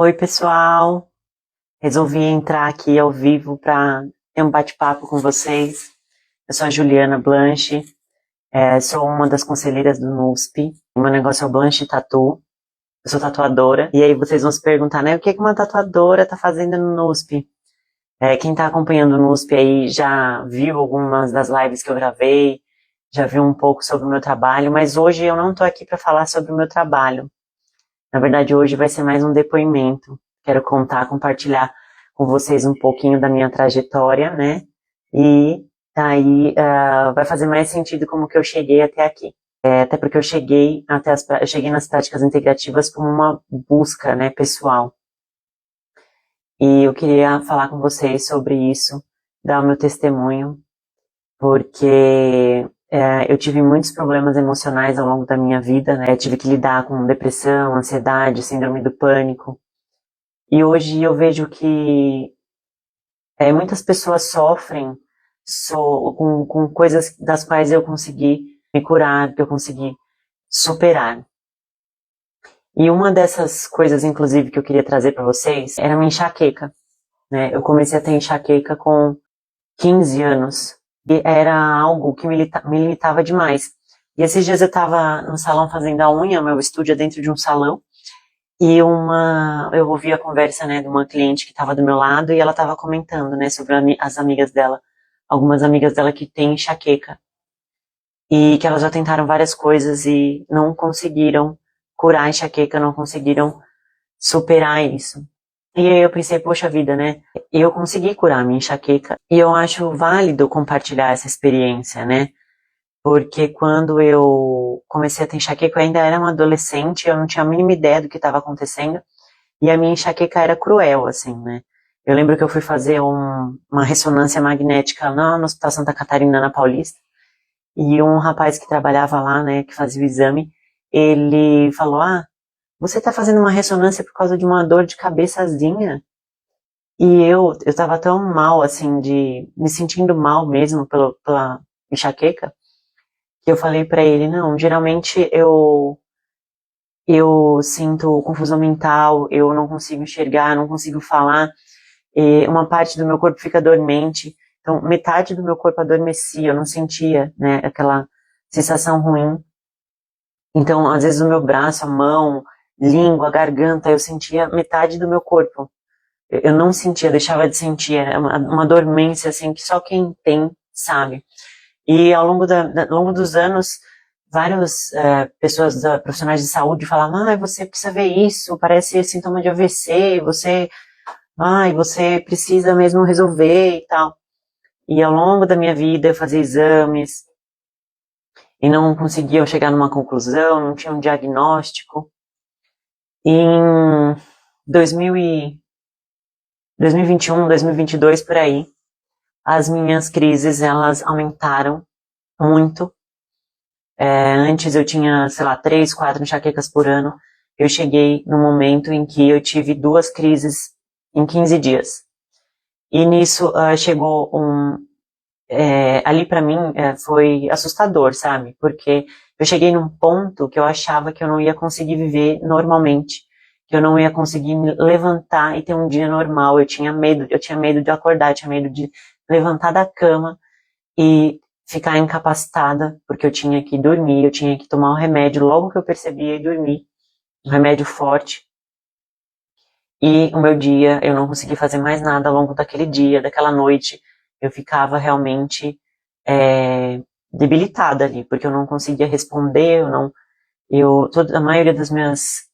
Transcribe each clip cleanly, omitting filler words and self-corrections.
Oi, pessoal. Resolvi entrar aqui ao vivo para ter um bate-papo com vocês. Eu sou a Juliana Blanche, sou uma das conselheiras do NUSP. O meu negócio é o Blanche Tattoo. Eu sou tatuadora. E aí vocês vão se perguntar, né? O que uma tatuadora está fazendo no NUSP? Quem está acompanhando o NUSP aí já viu algumas das lives que eu gravei, já viu um pouco sobre o meu trabalho, mas hoje eu não estou aqui para falar sobre o meu trabalho. Na verdade, hoje vai ser mais um depoimento. Quero compartilhar com vocês um pouquinho da minha trajetória, né? E daí vai fazer mais sentido como que eu cheguei até aqui. Até porque eu cheguei nas práticas integrativas como uma busca, né, pessoal. E eu queria falar com vocês sobre isso, dar o meu testemunho, porque eu tive muitos problemas emocionais ao longo da minha vida, né? Eu tive que lidar com depressão, ansiedade, síndrome do pânico. E hoje eu vejo que muitas pessoas sofrem com coisas das quais eu consegui me curar, que eu consegui superar. E uma dessas coisas, inclusive, que eu queria trazer para vocês era a minha enxaqueca, né? Eu comecei a ter enxaqueca com 15 anos. E era algo que me limitava demais. E esses dias eu estava no salão fazendo a unha, meu estúdio é dentro de um salão, e eu ouvi a conversa, né, de uma cliente que estava do meu lado, e ela estava comentando, né, sobre as amigas dela, algumas amigas dela que têm enxaqueca, e que elas já tentaram várias coisas e não conseguiram curar a enxaqueca, não conseguiram superar isso. E aí eu pensei, poxa vida, né? Eu consegui curar a minha enxaqueca. E eu acho válido compartilhar essa experiência, né? Porque quando eu comecei a ter enxaqueca, eu ainda era uma adolescente, eu não tinha a mínima ideia do que estava acontecendo. E a minha enxaqueca era cruel, assim, né? Eu lembro que eu fui fazer uma ressonância magnética lá no Hospital Santa Catarina, na Paulista. E um rapaz que trabalhava lá, né, que fazia o exame, ele falou, você tá fazendo uma ressonância por causa de uma dor de cabeçazinha? E eu tava tão mal, assim, me sentindo mal mesmo pela enxaqueca, que eu falei pra ele, não, geralmente eu sinto confusão mental, eu não consigo enxergar, não consigo falar, e uma parte do meu corpo fica dormente, então metade do meu corpo adormecia, eu não sentia, né, aquela sensação ruim. Então, às vezes o meu braço, a mão, língua, garganta, eu sentia metade do meu corpo. Eu não sentia, deixava de sentir, era uma dormência assim que só quem tem sabe. E ao longo dos anos, várias pessoas, profissionais de saúde falavam, você precisa ver isso, parece sintoma de AVC, você precisa mesmo resolver e tal. E ao longo da minha vida eu fazia exames e não conseguia chegar numa conclusão, não tinha um diagnóstico. E em 2021, 2022, por aí, as minhas crises, elas aumentaram muito. Antes eu tinha, sei lá, 3, 4 enxaquecas por ano. Eu cheguei no momento em que eu tive 2 crises em 15 dias. E nisso chegou ali pra mim foi assustador, sabe? Porque eu cheguei num ponto que eu achava que eu não ia conseguir viver normalmente, que eu não ia conseguir me levantar e ter um dia normal. Eu tinha medo de acordar, eu tinha medo de levantar da cama e ficar incapacitada, porque eu tinha que dormir, eu tinha que tomar um remédio logo que eu percebia e dormir, um remédio forte. E o meu dia, eu não consegui fazer mais nada ao longo daquele dia, daquela noite. Eu ficava realmente debilitada ali, porque eu não conseguia responder, a maioria das minhas,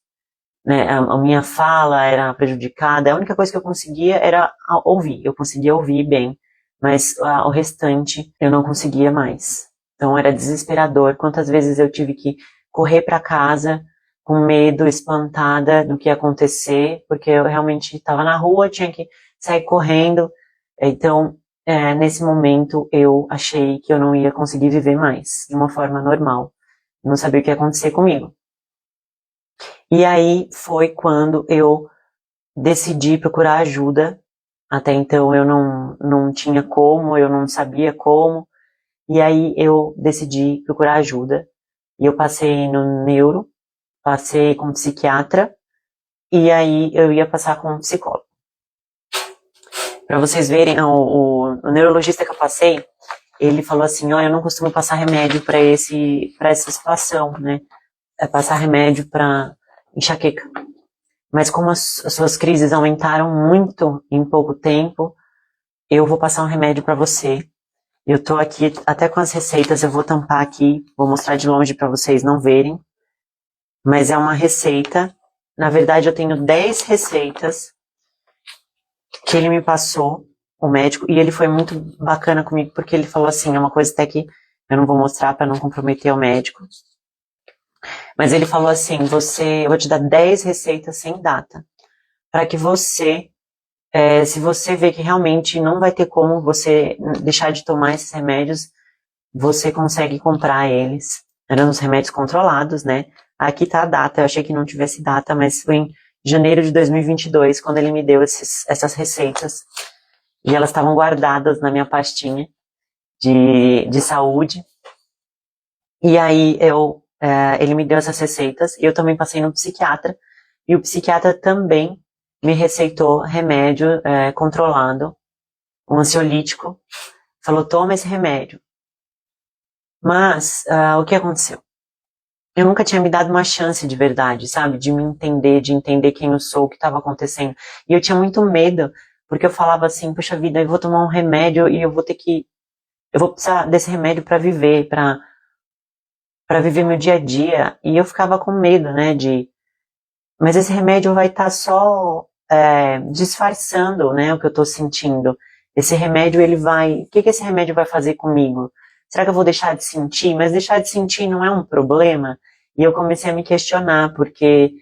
né, a minha fala era prejudicada. A única coisa que eu conseguia era ouvir. Eu conseguia ouvir bem, mas o restante eu não conseguia mais. Então era desesperador. Quantas vezes eu tive que correr para casa com medo, espantada do que ia acontecer, porque eu realmente estava na rua, tinha que sair correndo. Então, nesse momento, eu achei que eu não ia conseguir viver mais de uma forma normal. Não sabia o que ia acontecer comigo. E aí foi quando eu decidi procurar ajuda. Até então eu não tinha como, eu não sabia como. E aí eu decidi procurar ajuda. E eu passei no neuro, passei com psiquiatra e aí eu ia passar com um psicólogo. Para vocês verem, o neurologista que eu passei, ele falou assim, eu não costumo passar remédio para essa situação, né? É passar remédio para enxaqueca. Mas como as suas crises aumentaram muito em pouco tempo, eu vou passar um remédio para você. Eu tô aqui até com as receitas, eu vou tampar aqui, vou mostrar de longe para vocês não verem. Mas é uma receita, na verdade eu tenho 10 receitas que ele me passou, o médico, e ele foi muito bacana comigo, porque ele falou assim, é uma coisa até que eu não vou mostrar para não comprometer o médico. Mas ele falou assim, eu vou te dar 10 receitas sem data, para que você, se você vê que realmente não vai ter como você deixar de tomar esses remédios, você consegue comprar eles. Eram os remédios controlados, né? Aqui tá a data, eu achei que não tivesse data, mas foi em janeiro de 2022, quando ele me deu essas receitas. E elas estavam guardadas na minha pastinha de saúde. E aí ele me deu essas receitas e eu também passei no psiquiatra. E o psiquiatra também me receitou remédio controlado, um ansiolítico. Falou, toma esse remédio. Mas o que aconteceu? Eu nunca tinha me dado uma chance de verdade, sabe? De me entender, de entender quem eu sou, o que estava acontecendo. E eu tinha muito medo, porque eu falava assim, poxa vida, eu vou tomar um remédio e eu vou precisar desse remédio para viver, para viver meu dia a dia. E eu ficava com medo, né, mas esse remédio vai estar só disfarçando, né, o que eu estou sentindo. Esse remédio, o que esse remédio vai fazer comigo? Será que eu vou deixar de sentir? Mas deixar de sentir não é um problema? E eu comecei a me questionar, porque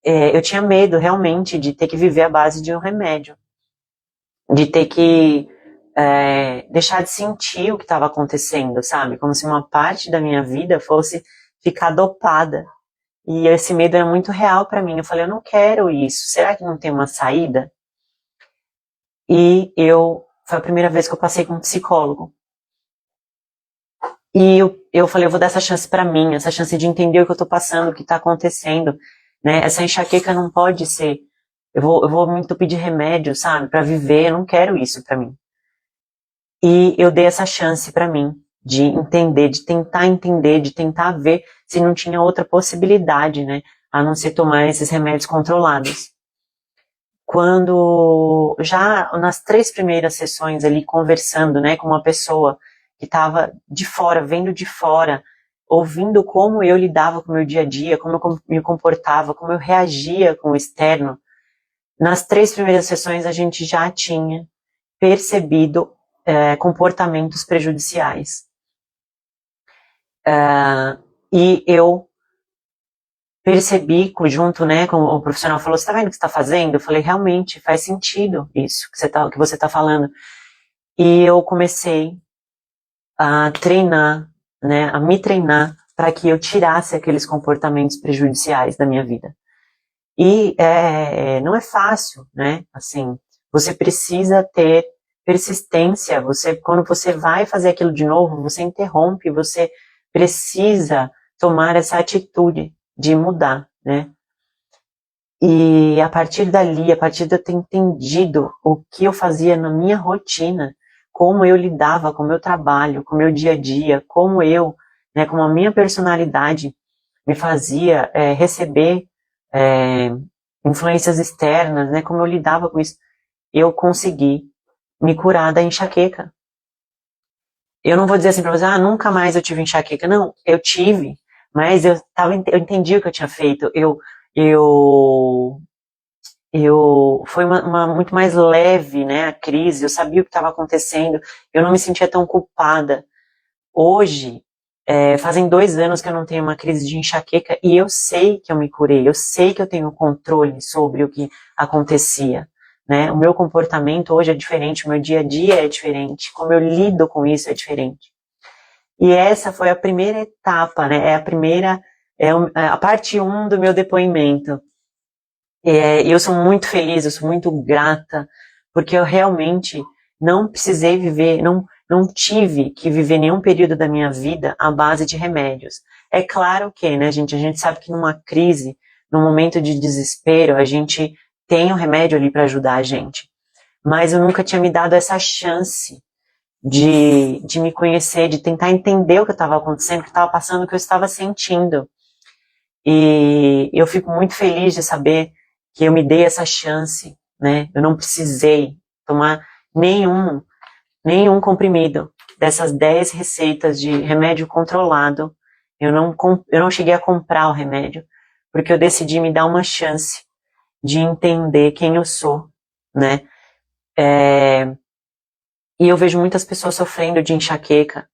eu tinha medo realmente de ter que viver à base de um remédio. De ter que deixar de sentir o que estava acontecendo, sabe? Como se uma parte da minha vida fosse ficar dopada. E esse medo é muito real para mim. Eu falei, eu não quero isso. Será que não tem uma saída? E foi a primeira vez que eu passei com um psicólogo. E eu falei, eu vou dar essa chance para mim, essa chance de entender o que eu tô passando, o que tá acontecendo, né? Essa enxaqueca não pode ser, eu vou me entupir de remédio, sabe? Para viver, eu não quero isso para mim. E eu dei essa chance para mim, de entender, de tentar entender, de tentar ver se não tinha outra possibilidade, né? A não ser tomar esses remédios controlados. Quando, já nas 3 primeiras sessões ali, conversando, né, com uma pessoa que estava de fora, vendo de fora, ouvindo como eu lidava com o meu dia a dia, como eu me comportava, como eu reagia com o externo, nas 3 primeiras sessões a gente já tinha percebido comportamentos prejudiciais. E eu percebi, junto, né, com o profissional falou, você tá vendo o que você tá fazendo? Eu falei, realmente, faz sentido isso que você tá falando. E eu comecei a treinar, né, a me treinar para que eu tirasse aqueles comportamentos prejudiciais da minha vida. E não é fácil, né, assim, você precisa ter persistência, quando você vai fazer aquilo de novo, você interrompe, você precisa tomar essa atitude de mudar, né. E a partir dali, a partir de eu ter entendido o que eu fazia na minha rotina, como eu lidava com o meu trabalho, com o meu dia a dia, como eu, né, como a minha personalidade me fazia receber influências externas, né, como eu lidava com isso, eu consegui me curar da enxaqueca. Eu não vou dizer assim para você, nunca mais eu tive enxaqueca. Não, eu tive, mas eu entendi o que eu tinha feito. Foi muito mais leve, né, a crise, eu sabia o que estava acontecendo, eu não me sentia tão culpada. Hoje, fazem 2 anos que eu não tenho uma crise de enxaqueca e eu sei que eu me curei, eu sei que eu tenho controle sobre o que acontecia, né, o meu comportamento hoje é diferente, o meu dia a dia é diferente, como eu lido com isso é diferente. E essa foi a primeira etapa, né, a parte 1 do meu depoimento. Eu sou muito feliz, eu sou muito grata, porque eu realmente não precisei viver, não tive que viver nenhum período da minha vida à base de remédios. É claro que, né, gente, a gente sabe que numa crise no momento de desespero, a gente tem o remédio ali para ajudar a gente. Mas eu nunca tinha me dado essa chance de me conhecer, de tentar entender o que estava acontecendo, o que estava passando, o que eu estava sentindo. E eu fico muito feliz de saber que eu me dei essa chance, né? Eu não precisei tomar nenhum comprimido dessas 10 receitas de remédio controlado. Eu não cheguei a comprar o remédio, porque eu decidi me dar uma chance de entender quem eu sou, né? E eu vejo muitas pessoas sofrendo de enxaqueca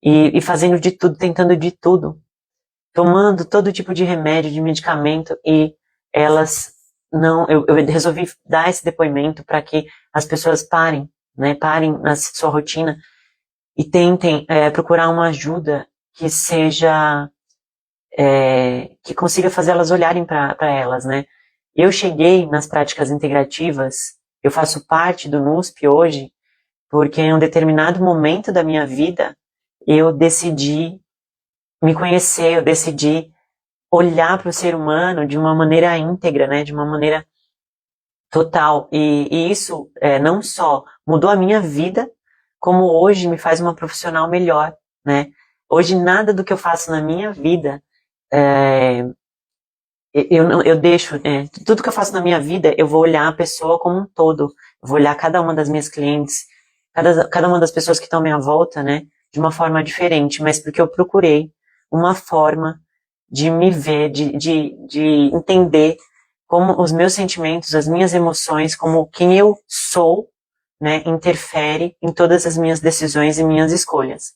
e fazendo de tudo, tentando de tudo, tomando todo tipo de remédio, de medicamento, e elas não. Eu resolvi dar esse depoimento para que as pessoas parem, né? Parem na sua rotina e tentem procurar uma ajuda que seja que consiga fazer elas olharem para elas, né? Eu cheguei nas práticas integrativas, eu faço parte do NUSP hoje, porque em um determinado momento da minha vida, eu decidi me conhecer, eu decidi olhar para o ser humano de uma maneira íntegra, né? De uma maneira total. E isso não só mudou a minha vida, como hoje me faz uma profissional melhor, né? Hoje nada do que eu faço na minha vida eu deixo, tudo que eu faço na minha vida, eu vou olhar a pessoa como um todo. Eu vou olhar cada uma das minhas clientes, cada uma das pessoas que estão à minha volta, né, de uma forma diferente, mas porque eu procurei uma forma de me ver, de entender como os meus sentimentos, as minhas emoções, como quem eu sou, né, interfere em todas as minhas decisões e minhas escolhas.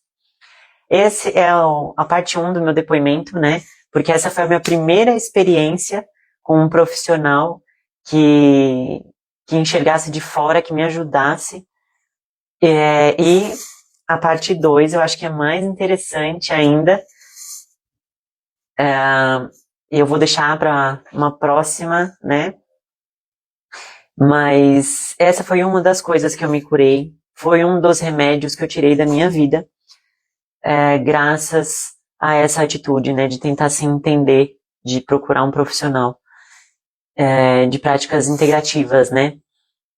Esse é a parte 1 do meu depoimento, né? Porque essa foi a minha primeira experiência com um profissional que enxergasse de fora, que me ajudasse. E a parte 2 eu acho que é mais interessante ainda. Eu vou deixar para uma próxima, né? Mas essa foi uma das coisas que eu me curei. Foi um dos remédios que eu tirei da minha vida. Graças a essa atitude, né, de tentar se entender, de procurar um profissional de práticas integrativas, né.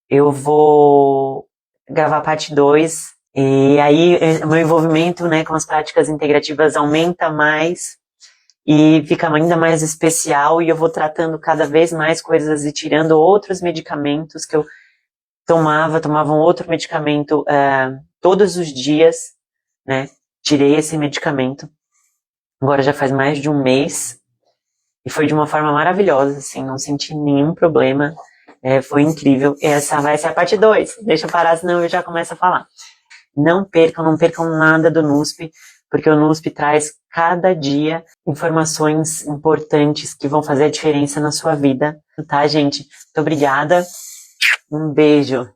Eu vou gravar parte 2, e aí o meu envolvimento, né, com as práticas integrativas aumenta mais, e fica ainda mais especial, e eu vou tratando cada vez mais coisas e tirando outros medicamentos que eu tomava um outro medicamento todos os dias, né, tirei esse medicamento, agora já faz mais de um mês, e foi de uma forma maravilhosa, assim, não senti nenhum problema, foi incrível. Essa vai ser a parte 2, deixa eu parar, senão eu já começo a falar. Não percam nada do NUSP, porque o NUSP traz cada dia informações importantes que vão fazer a diferença na sua vida, tá, gente? Muito obrigada, um beijo.